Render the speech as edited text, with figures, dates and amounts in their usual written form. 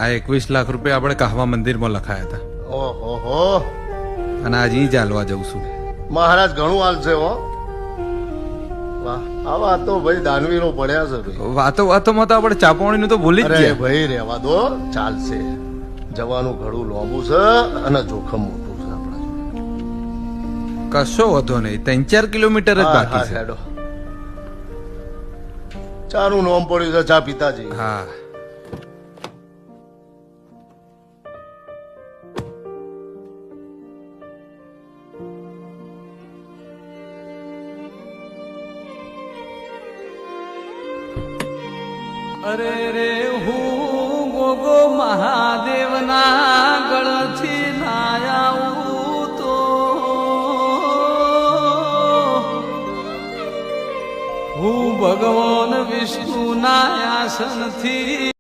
આ 21 લાખ રૂપિયા આપણે કાહવા મંદિરમાં લખાયા હતા. ઓહો, અને આજે અહીં ચાલવા જઉં છું. મહારાજ ઘણું હાલ છે હો. વાહ, આવા તો ભાઈ દાનવીરો પડ્યા છે ભાઈ. વાતોમાં તો આપણે ચાપવાણીનું તો ભૂલી જ અરે ગયા. ભાઈ રહેવા દો, ચાલશે. જવાનું ઘડું લોબું છે અને જોખમ મોટું છે આપણા જોડે. કશો વધો નહીં, 3-4 કિલોમીટર જ બાકી છે. હેડો. ચાનું નોમ પડ્યું છે, ચા પિતાજી. હા, અરે રે હું ગોગો મહાદેવના ગળથી ના આવું તો હું ભગવાન વિષ્ણુના આસનથી